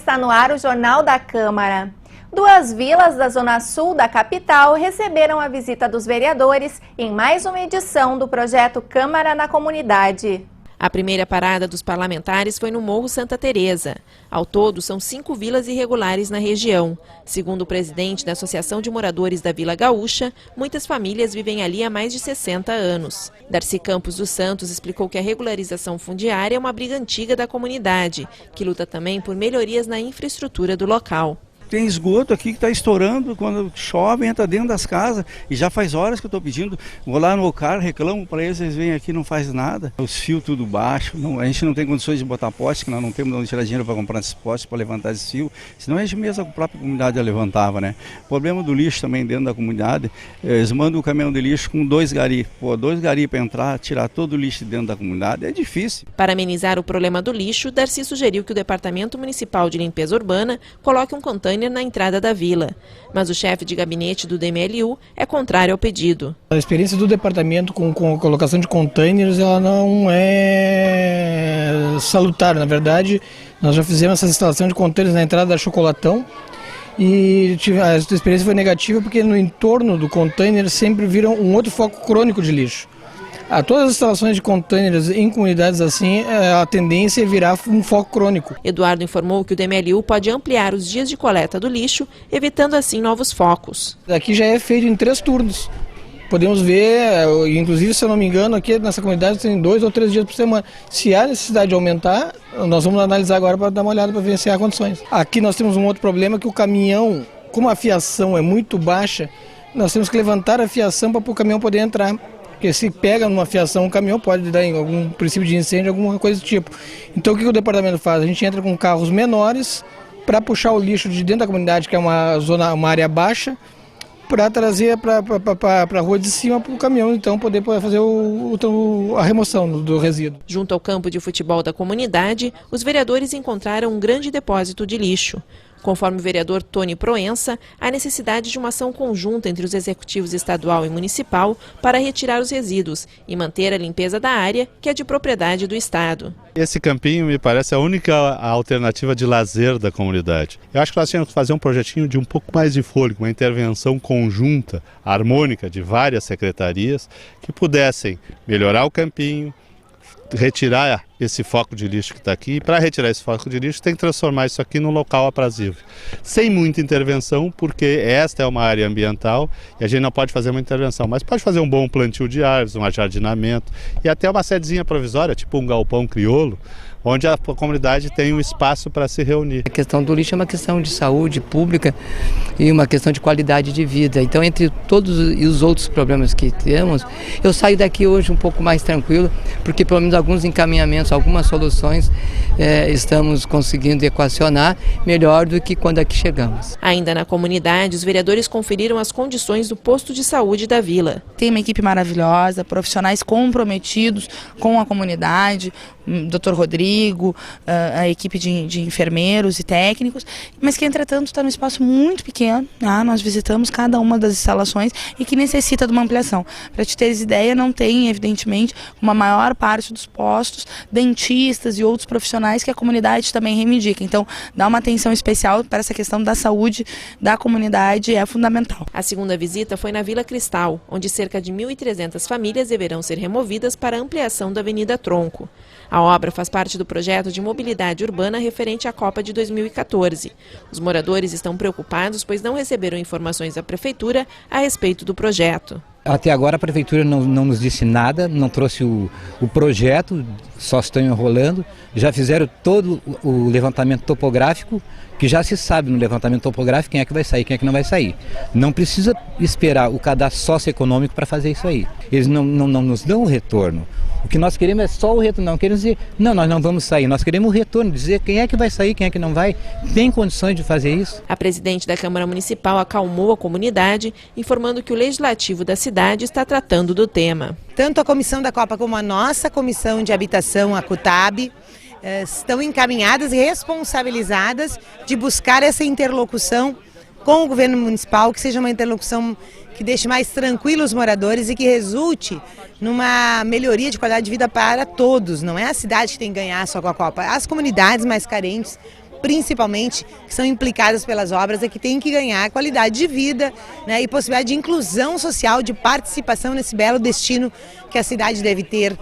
está no ar o Jornal da Câmara. Duas vilas da zona sul da capital receberam a visita dos vereadores em mais uma edição do projeto Câmara na Comunidade. A primeira parada dos parlamentares foi no Morro Santa Teresa. Ao todo, são 5 vilas irregulares na região. Segundo o presidente da Associação de Moradores da Vila Gaúcha, muitas famílias vivem ali há mais de 60 anos. Darcy Campos dos Santos explicou que a regularização fundiária é uma briga antiga da comunidade, que luta também por melhorias na infraestrutura do local. Tem esgoto aqui que está estourando, quando chove entra dentro das casas e já faz horas que eu estou pedindo, vou lá no OCAR, reclamo para eles, eles vêm aqui e não faz nada. Os fios tudo baixo, a gente não tem condições de botar poste, que nós não temos onde tirar dinheiro para comprar esses postes, para levantar esse fio, senão a gente mesmo, a própria comunidade já levantava, né? O problema do lixo também dentro da comunidade, eles mandam o caminhão de lixo com 2 garis, 2 garis para entrar, tirar todo o lixo dentro da comunidade, é difícil. Para amenizar o problema do lixo, Darcy sugeriu que o Departamento Municipal de Limpeza Urbana coloque um container na entrada da vila, mas o chefe de gabinete do DMLU é contrário ao pedido. A experiência do departamento com a colocação de containers, ela não é salutar. Na verdade, nós já fizemos essa instalação de containers na entrada da Chocolatão e a experiência foi negativa porque no entorno do container sempre vira um outro foco crônico de lixo. A todas as instalações de containers em comunidades assim, a tendência é virar um foco crônico. Eduardo informou que o DMLU pode ampliar os dias de coleta do lixo, evitando assim novos focos. Aqui já é feito em 3 turnos. Podemos ver, inclusive, se eu não me engano, aqui nessa comunidade tem 2 ou 3 dias por semana. Se há necessidade de aumentar, nós vamos analisar agora para dar uma olhada para ver se há condições. Aqui nós temos um outro problema, que o caminhão, como a fiação é muito baixa, nós temos que levantar a fiação para o caminhão poder entrar. Porque se pega numa fiação, o caminhão pode dar algum princípio de incêndio, alguma coisa do tipo. Então o que o departamento faz? A gente entra com carros menores para puxar o lixo de dentro da comunidade, que é uma área baixa, para trazer para a rua de cima para o caminhão, então poder fazer a remoção do resíduo. Junto ao campo de futebol da comunidade, os vereadores encontraram um grande depósito de lixo. Conforme o vereador Tony Proença, há necessidade de uma ação conjunta entre os executivos estadual e municipal para retirar os resíduos e manter a limpeza da área, que é de propriedade do Estado. Esse campinho me parece a única alternativa de lazer da comunidade. Eu acho que nós tínhamos que fazer um projetinho de um pouco mais de fôlego, uma intervenção conjunta, harmônica de várias secretarias que pudessem melhorar o campinho, retirar esse foco de lixo que está aqui, e para retirar esse foco de lixo tem que transformar isso aqui num local aprazível. Sem muita intervenção, porque esta é uma área ambiental e a gente não pode fazer uma intervenção, mas pode fazer um bom plantio de árvores, um ajardinamento e até uma sedezinha provisória, tipo um galpão crioulo, onde a comunidade tem um espaço para se reunir. A questão do lixo é uma questão de saúde pública e uma questão de qualidade de vida. Então, entre todos os outros problemas que temos, eu saio daqui hoje um pouco mais tranquilo, porque pelo menos alguns encaminhamentos, algumas soluções estamos conseguindo equacionar melhor do que quando aqui chegamos. Ainda na comunidade, os vereadores conferiram as condições do posto de saúde da vila. Tem uma equipe maravilhosa, profissionais comprometidos com a comunidade, Dr. Rodrigo, a equipe de enfermeiros e técnicos, mas que, entretanto, está num espaço muito pequeno. Nós visitamos cada uma das instalações e que necessita de uma ampliação. Para te teres ideia, não tem, evidentemente, uma maior parte dos postos, dentistas e outros profissionais que a comunidade também reivindica. Então, dar uma atenção especial para essa questão da saúde da comunidade é fundamental. A segunda visita foi na Vila Cristal, onde cerca de 1.300 famílias deverão ser removidas para a ampliação da Avenida Tronco. A obra faz parte do projeto de mobilidade urbana referente à Copa de 2014. Os moradores estão preocupados, pois não receberam informações da Prefeitura a respeito do projeto. Até agora a Prefeitura não nos disse nada, não trouxe o projeto, só estão enrolando. Já fizeram todo o levantamento topográfico, que já se sabe no levantamento topográfico quem é que vai sair, quem é que não vai sair. Não precisa esperar o cadastro socioeconômico para fazer isso aí. Eles não nos dão o retorno. O que nós queremos é só o retorno, não queremos dizer, não, nós não vamos sair, nós queremos o retorno, dizer quem é que vai sair, quem é que não vai, tem condições de fazer isso. A presidente da Câmara Municipal acalmou a comunidade, informando que o Legislativo da cidade está tratando do tema. Tanto a Comissão da Copa como a nossa Comissão de Habitação, a CUTAB, estão encaminhadas e responsabilizadas de buscar essa interlocução com o governo municipal, que seja uma interlocução que deixe mais tranquilos os moradores e que resulte numa melhoria de qualidade de vida para todos. Não é a cidade que tem que ganhar só com a Copa, as comunidades mais carentes principalmente, que são implicadas pelas obras, é que tem que ganhar qualidade de vida, né, e possibilidade de inclusão social, de participação nesse belo destino que a cidade deve ter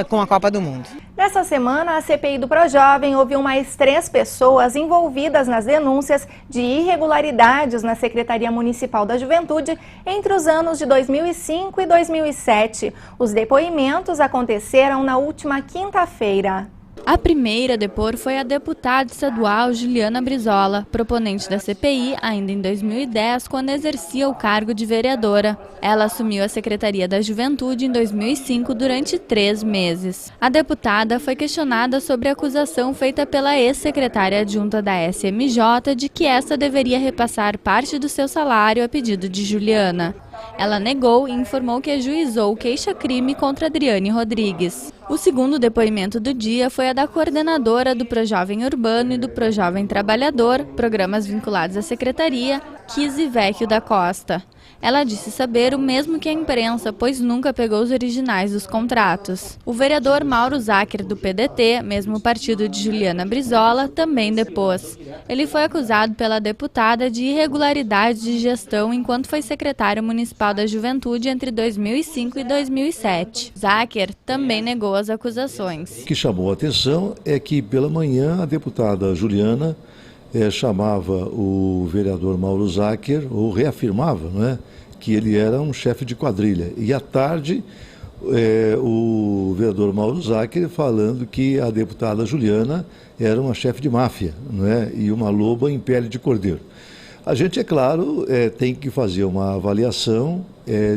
com a Copa do Mundo. Nessa semana, a CPI do Projovem ouviu mais 3 pessoas envolvidas nas denúncias de irregularidades na Secretaria Municipal da Juventude entre os anos de 2005 e 2007. Os depoimentos aconteceram na última quinta-feira. A primeira a depor foi a deputada estadual Juliana Brizola, proponente da CPI ainda em 2010, quando exercia o cargo de vereadora. Ela assumiu a Secretaria da Juventude em 2005 durante 3 meses. A deputada foi questionada sobre a acusação feita pela ex-secretária adjunta da SMJ de que esta deveria repassar parte do seu salário a pedido de Juliana. Ela negou e informou que ajuizou queixa-crime contra Adriane Rodrigues. O segundo depoimento do dia foi a da coordenadora do Projovem Urbano e do Projovem Trabalhador, programas vinculados à secretaria, Kizzy Vecchio da Costa. Ela disse saber o mesmo que a imprensa, pois nunca pegou os originais dos contratos. O vereador Mauro Zacher, do PDT, mesmo partido de Juliana Brizola, também depôs. Ele foi acusado pela deputada de irregularidade de gestão enquanto foi secretário municipal da Juventude entre 2005 e 2007. Zacher também negou as acusações. O que chamou a atenção é que pela manhã a deputada Juliana chamava o vereador Mauro Zacher, ou reafirmava, não é, que ele era um chefe de quadrilha. E à tarde, o vereador Mauro Zacher falando que a deputada Juliana era uma chefe de máfia, não é, e uma loba em pele de cordeiro. A gente, é claro, tem que fazer uma avaliação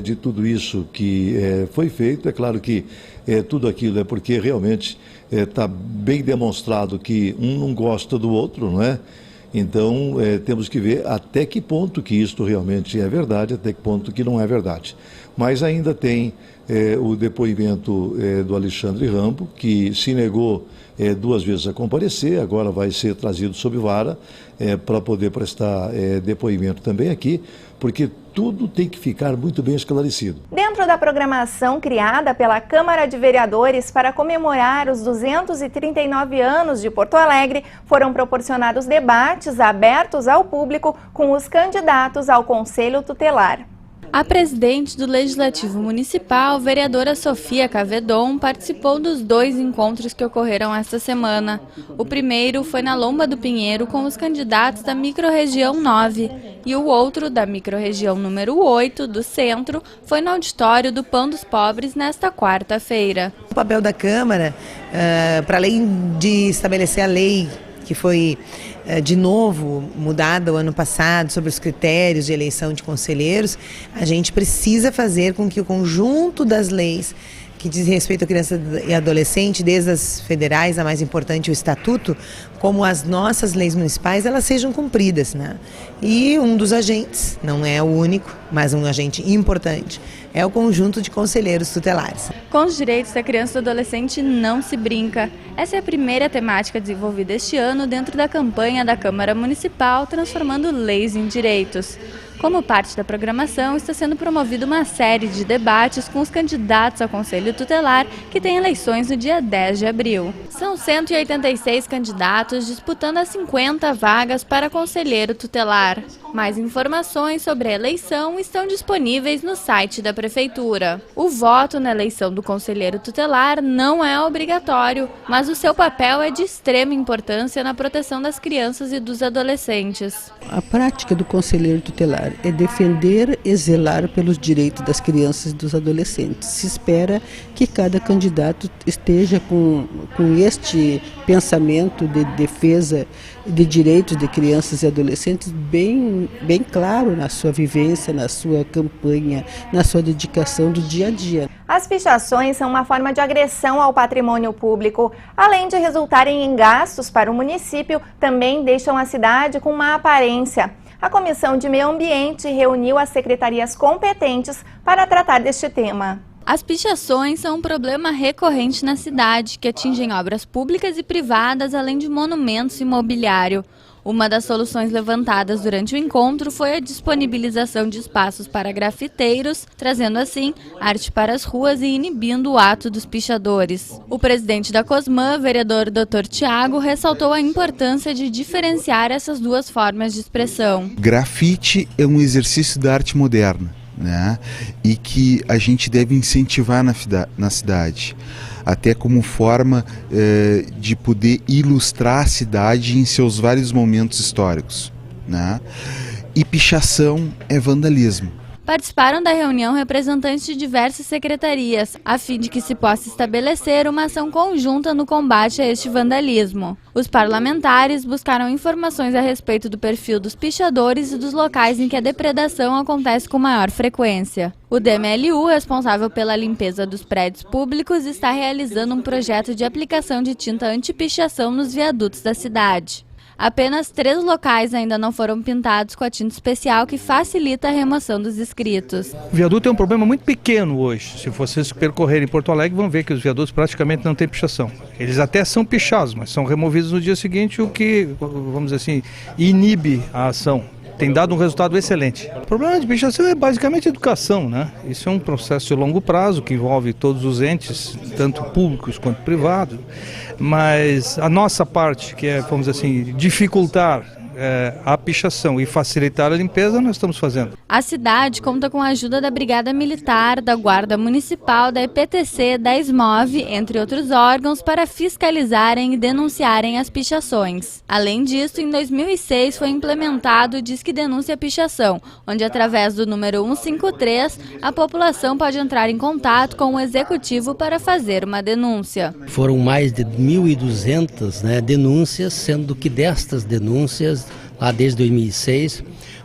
de tudo isso que foi feito. É claro que tudo aquilo é porque realmente está bem demonstrado que um não gosta do outro, não é? Então, temos que ver até que ponto que isto realmente é verdade, até que ponto que não é verdade. Mas ainda tem o depoimento do Alexandre Rambo, que se negou 2 vezes a comparecer, agora vai ser trazido sob vara para poder prestar depoimento também aqui, porque tudo tem que ficar muito bem esclarecido. Dentro da programação criada pela Câmara de Vereadores para comemorar os 239 anos de Porto Alegre, foram proporcionados debates abertos ao público com os candidatos ao Conselho Tutelar. A presidente do Legislativo Municipal, vereadora Sofia Cavedon, participou dos 2 encontros que ocorreram esta semana. O primeiro foi na Lomba do Pinheiro com os candidatos da microrregião 9 e o outro, da microrregião número 8, do centro, foi no auditório do Pão dos Pobres nesta quarta-feira. O papel da Câmara, para além de estabelecer a lei que foi de novo mudada o ano passado sobre os critérios de eleição de conselheiros, a gente precisa fazer com que o conjunto das leis que diz respeito à criança e adolescente, desde as federais, a mais importante, o Estatuto, como as nossas leis municipais, elas sejam cumpridas, né? E um dos agentes, não é o único, mas um agente importante, é o conjunto de conselheiros tutelares. Com os direitos da criança e do adolescente não se brinca. Essa é a primeira temática desenvolvida este ano dentro da campanha da Câmara Municipal Transformando Leis em Direitos. Como parte da programação, está sendo promovida uma série de debates com os candidatos ao Conselho Tutelar, que tem eleições no dia 10 de abril. São 186 candidatos disputando as 50 vagas para conselheiro tutelar. Mais informações sobre a eleição estão disponíveis no site da Prefeitura. O voto na eleição do conselheiro tutelar não é obrigatório, mas o seu papel é de extrema importância na proteção das crianças e dos adolescentes. A prática do conselheiro tutelar é defender e zelar pelos direitos das crianças e dos adolescentes. Se espera que cada candidato esteja com este pensamento de defesa de direitos de crianças e adolescentes bem claro na sua vivência, na sua campanha, na sua dedicação do dia a dia. As pichações são uma forma de agressão ao patrimônio público. Além de resultarem em gastos para o município, também deixam a cidade com má aparência. A Comissão de Meio Ambiente reuniu as secretarias competentes para tratar deste tema. As pichações são um problema recorrente na cidade, que atingem obras públicas e privadas, além de monumentos e mobiliário. Uma das soluções levantadas durante o encontro foi a disponibilização de espaços para grafiteiros, trazendo assim arte para as ruas e inibindo o ato dos pichadores. O presidente da Cosman, vereador Dr. Tiago, ressaltou a importância de diferenciar essas duas formas de expressão. Grafite é um exercício da arte moderna, né? E que a gente deve incentivar na cidade, até como forma de poder ilustrar a cidade em seus vários momentos históricos, né? E pichação é vandalismo. Participaram da reunião representantes de diversas secretarias, a fim de que se possa estabelecer uma ação conjunta no combate a este vandalismo. Os parlamentares buscaram informações a respeito do perfil dos pichadores e dos locais em que a depredação acontece com maior frequência. O DMLU, responsável pela limpeza dos prédios públicos, está realizando um projeto de aplicação de tinta anti-pichação nos viadutos da cidade. Apenas 3 locais ainda não foram pintados com a tinta especial que facilita a remoção dos escritos. O viaduto é um problema muito pequeno hoje. Se vocês percorrerem Porto Alegre, vão ver que os viadutos praticamente não têm pichação. Eles até são pichados, mas são removidos no dia seguinte, o que, vamos dizer assim, inibe a ação. Tem dado um resultado excelente. O problema de pichação é basicamente educação, né? Isso é um processo de longo prazo que envolve todos os entes, tanto públicos quanto privados. Mas a nossa parte, que é, vamos dizer assim, dificultar a pichação e facilitar a limpeza, nós estamos fazendo. A cidade conta com a ajuda da Brigada Militar, da Guarda Municipal, da EPTC, da SMOV, entre outros órgãos, para fiscalizarem e denunciarem as pichações. Além disso, em 2006 foi implementado o Disque Denúncia Pichação, onde através do número 153, a população pode entrar em contato com o executivo para fazer uma denúncia. Foram mais de 1.200 denúncias, sendo que destas denúncias, lá desde 2006,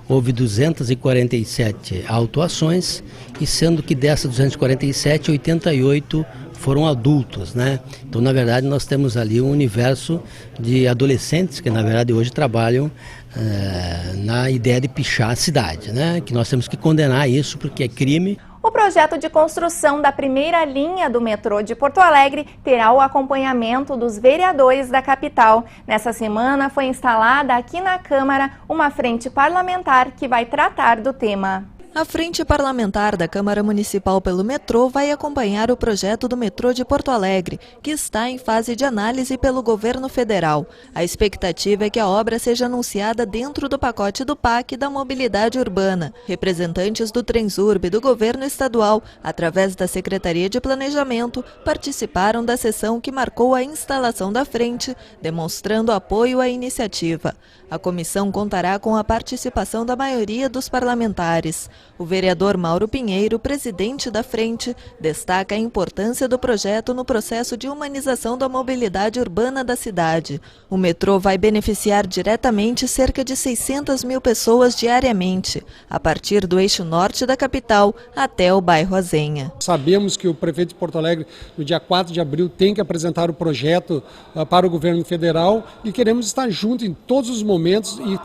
houve 247 autuações, e sendo que dessas 247, 88 foram adultos, né? Então, na verdade, nós temos ali um universo de adolescentes que, na verdade, hoje trabalham na ideia de pichar a cidade, né? Que nós temos que condenar isso porque é crime. O projeto de construção da primeira linha do metrô de Porto Alegre terá o acompanhamento dos vereadores da capital. Nessa semana foi instalada aqui na Câmara uma frente parlamentar que vai tratar do tema. A Frente Parlamentar da Câmara Municipal pelo Metrô vai acompanhar o projeto do metrô de Porto Alegre, que está em fase de análise pelo governo federal. A expectativa é que a obra seja anunciada dentro do pacote do PAC da mobilidade urbana. Representantes do Transurb e do governo estadual, através da Secretaria de Planejamento, participaram da sessão que marcou a instalação da frente, demonstrando apoio à iniciativa. A comissão contará com a participação da maioria dos parlamentares. O vereador Mauro Pinheiro, presidente da frente, destaca a importância do projeto no processo de humanização da mobilidade urbana da cidade. O metrô vai beneficiar diretamente cerca de 600 mil pessoas diariamente, a partir do eixo norte da capital até o bairro Azenha. Sabemos que o prefeito de Porto Alegre, no dia 4 de abril, tem que apresentar o projeto para o governo federal e queremos estar junto em todos os momentos e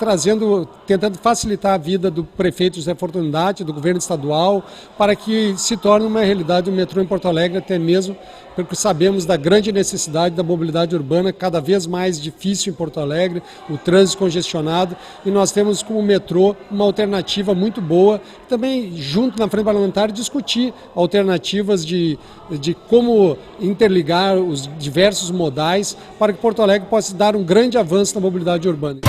tentando facilitar a vida do prefeito José Fortunidade, do governo estadual, para que se torne uma realidade o metrô em Porto Alegre, até mesmo porque sabemos da grande necessidade da mobilidade urbana, cada vez mais difícil em Porto Alegre, o trânsito congestionado, e nós temos como metrô uma alternativa muito boa. Também, junto na frente parlamentar, discutir alternativas de como interligar os diversos modais para que Porto Alegre possa dar um grande avanço na mobilidade urbana.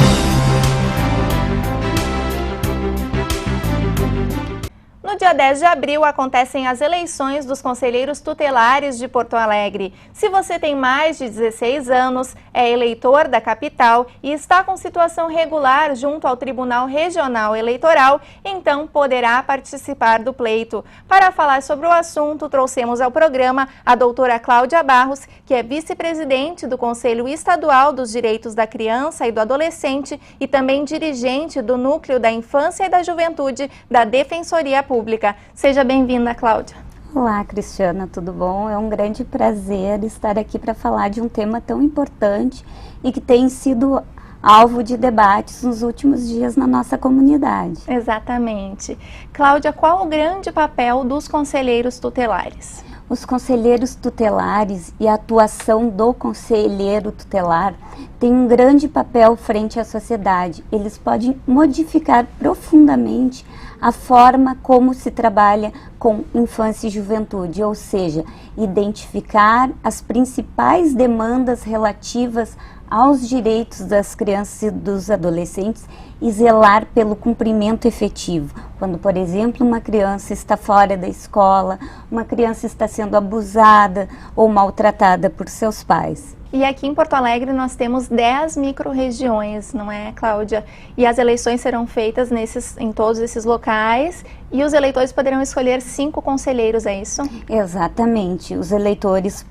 No dia 10 de abril acontecem as eleições dos conselheiros tutelares de Porto Alegre. Se você tem mais de 16 anos, é eleitor da capital e está com situação regular junto ao Tribunal Regional Eleitoral, então poderá participar do pleito. Para falar sobre o assunto, trouxemos ao programa a doutora Cláudia Barros, que é vice-presidente do Conselho Estadual dos Direitos da Criança e do Adolescente e também dirigente do Núcleo da Infância e da Juventude da Defensoria Pública. Seja bem-vinda, Cláudia. Olá, Cristiana, tudo bom? É um grande prazer estar aqui para falar de um tema tão importante e que tem sido alvo de debates nos últimos dias na nossa comunidade. Exatamente. Cláudia, qual o grande papel dos conselheiros tutelares? Os conselheiros tutelares e a atuação do conselheiro tutelar têm um grande papel frente à sociedade. Eles podem modificar profundamente a forma como se trabalha com infância e juventude, ou seja, identificar as principais demandas relativas aos direitos das crianças e dos adolescentes e zelar pelo cumprimento efetivo. Quando, por exemplo, uma criança está fora da escola, uma criança está sendo abusada ou maltratada por seus pais. E aqui em Porto Alegre nós temos 10 micro-regiões, não é, Cláudia? E as eleições serão feitas em todos esses locais e os eleitores poderão escolher 5 conselheiros, é isso? Exatamente. Os eleitores,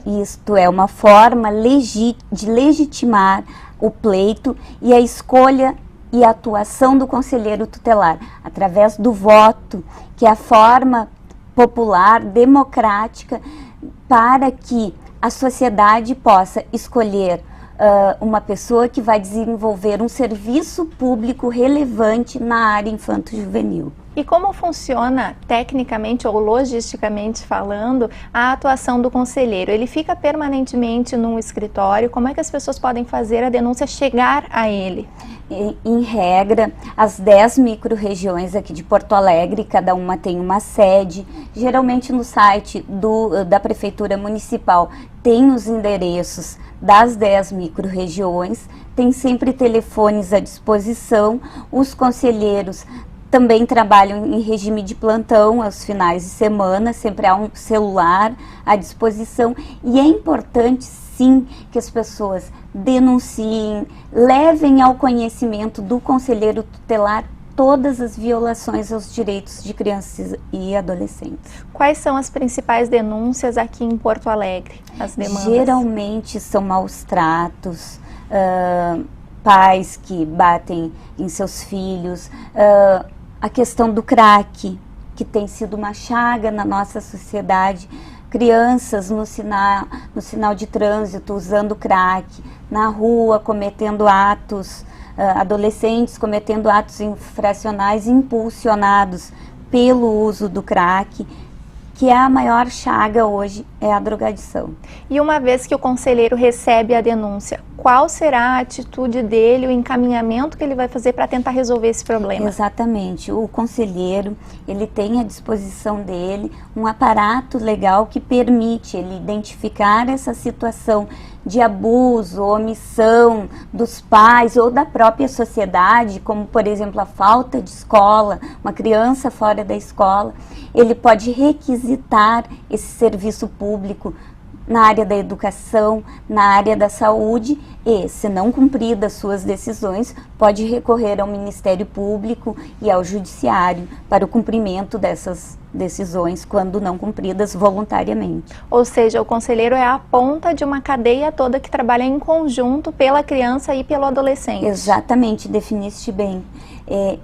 isto é uma forma de legitimar o pleito e a escolha e a atuação do conselheiro tutelar, através do voto, que é a forma popular, democrática, para que a sociedade possa escolher uma pessoa que vai desenvolver um serviço público relevante na área infanto-juvenil. E como funciona, tecnicamente ou logisticamente falando, a atuação do conselheiro? Ele fica permanentemente num escritório? Como é que as pessoas podem fazer a denúncia chegar a ele? Em regra, as 10 micro-regiões aqui de Porto Alegre, cada uma tem uma sede. Geralmente no site da Prefeitura Municipal tem os endereços das 10 micro-regiões, tem sempre telefones à disposição. Os conselheiros também trabalham em regime de plantão aos finais de semana, sempre há um celular à disposição e é importante sim que as pessoas denunciem, levem ao conhecimento do conselheiro tutelar todas as violações aos direitos de crianças e adolescentes. Quais são as principais denúncias aqui em Porto Alegre? As demandas? Geralmente são maus tratos, pais que batem em seus filhos, a questão do crack, que tem sido uma chaga na nossa sociedade, crianças no sinal de trânsito usando crack, na rua cometendo atos, adolescentes cometendo atos infracionais impulsionados pelo uso do crack, que é a maior chaga hoje, é a drogadição. E uma vez que o conselheiro recebe a denúncia, qual será a atitude dele, o encaminhamento que ele vai fazer para tentar resolver esse problema? Exatamente. O conselheiro, ele tem à disposição dele um aparato legal que permite ele identificar essa situação de abuso, omissão dos pais ou da própria sociedade, como, por exemplo, a falta de escola, uma criança fora da escola. Ele pode requisitar esse serviço público na área da educação, na área da saúde e, se não cumpridas suas decisões, pode recorrer ao Ministério Público e ao Judiciário para o cumprimento dessas decisões quando não cumpridas voluntariamente. Ou seja, o conselheiro é a ponta de uma cadeia toda que trabalha em conjunto pela criança e pelo adolescente. Exatamente, definiste bem.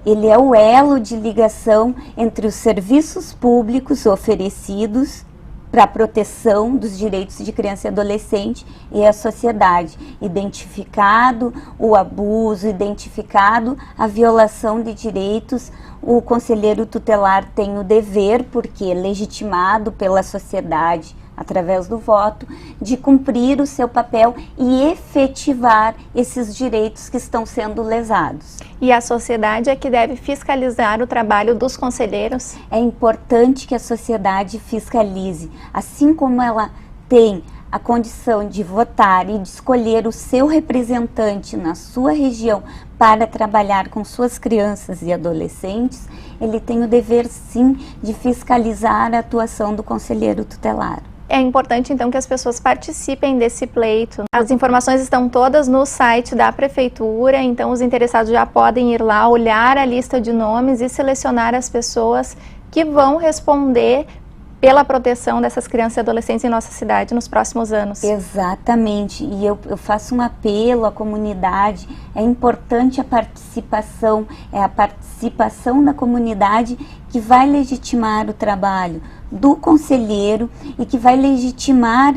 Ele é o elo de ligação entre os serviços públicos oferecidos para a proteção dos direitos de criança e adolescente e a sociedade, identificado o abuso, identificado a violação de direitos. O conselheiro tutelar tem o dever, porque é legitimado pela sociedade através do voto, de cumprir o seu papel e efetivar esses direitos que estão sendo lesados. E a sociedade é que deve fiscalizar o trabalho dos conselheiros? É importante que a sociedade fiscalize, assim como ela tem a condição de votar e de escolher o seu representante na sua região para trabalhar com suas crianças e adolescentes, ele tem o dever sim de fiscalizar a atuação do conselheiro tutelar. É importante, então, que as pessoas participem desse pleito. As informações estão todas no site da Prefeitura, então os interessados já podem ir lá, olhar a lista de nomes e selecionar as pessoas que vão responder pela proteção dessas crianças e adolescentes em nossa cidade nos próximos anos. Exatamente, e eu faço um apelo à comunidade, é importante a participação, é a participação da comunidade que vai legitimar o trabalho do conselheiro e que vai legitimar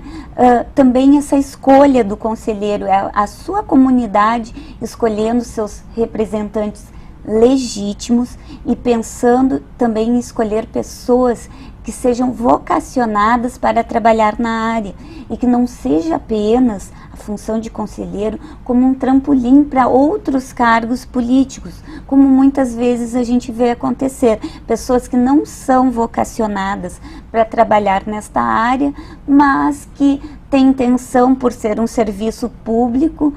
também essa escolha do conselheiro, é a sua comunidade escolhendo seus representantes legítimos e pensando também em escolher pessoas que sejam vocacionadas para trabalhar na área e que não seja apenas a função de conselheiro como um trampolim para outros cargos políticos, como muitas vezes a gente vê acontecer. Pessoas que não são vocacionadas para trabalhar nesta área, mas que têm intenção por ser um serviço público,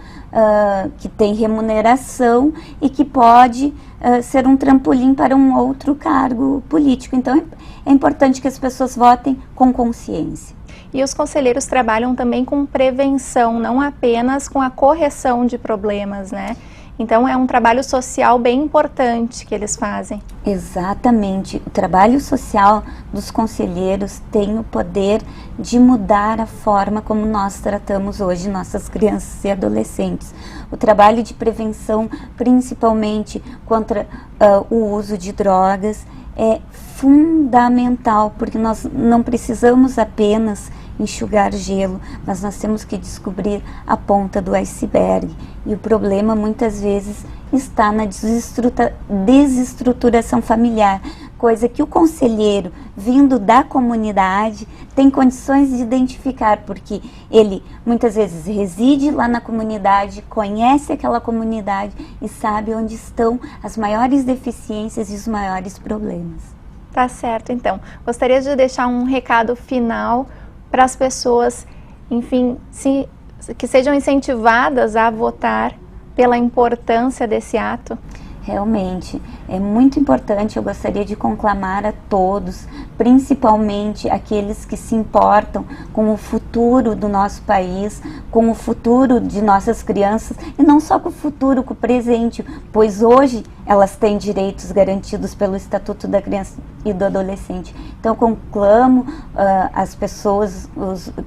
que tem remuneração e que pode ser um trampolim para um outro cargo político. Então é importante que as pessoas votem com consciência. E os conselheiros trabalham também com prevenção, não apenas com a correção de problemas, né? Então é um trabalho social bem importante que eles fazem. Exatamente. O trabalho social dos conselheiros tem o poder de mudar a forma como nós tratamos hoje nossas crianças e adolescentes. O trabalho de prevenção, principalmente contra o uso de drogas, é fundamental, porque nós não precisamos apenas enxugar gelo, mas nós temos que descobrir a ponta do iceberg. E o problema muitas vezes está na desestruturação familiar, coisa que o conselheiro, vindo da comunidade, tem condições de identificar, porque ele muitas vezes reside lá na comunidade, conhece aquela comunidade e sabe onde estão as maiores deficiências e os maiores problemas. Tá certo, então. Gostaria de deixar um recado final para as pessoas, enfim, que sejam incentivadas a votar pela importância desse ato. Realmente, é muito importante. Eu gostaria de conclamar a todos, principalmente aqueles que se importam com o futuro do nosso país, com o futuro de nossas crianças, e não só com o futuro, com o presente, pois hoje elas têm direitos garantidos pelo Estatuto da Criança e do Adolescente. Então, conclamo as pessoas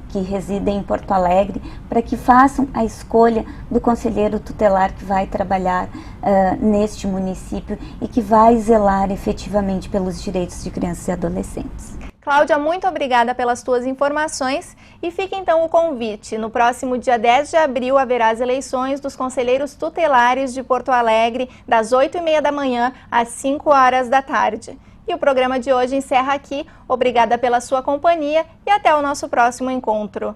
que residem em Porto Alegre para que façam a escolha do conselheiro tutelar que vai trabalhar neste município e que vai zelar efetivamente pelos direitos de crianças e adolescentes. Cláudia, muito obrigada pelas tuas informações e fica então o convite. No próximo dia 10 de abril haverá as eleições dos conselheiros tutelares de Porto Alegre, das 8h30 da manhã às 5 horas da tarde. E o programa de hoje encerra aqui. Obrigada pela sua companhia e até o nosso próximo encontro.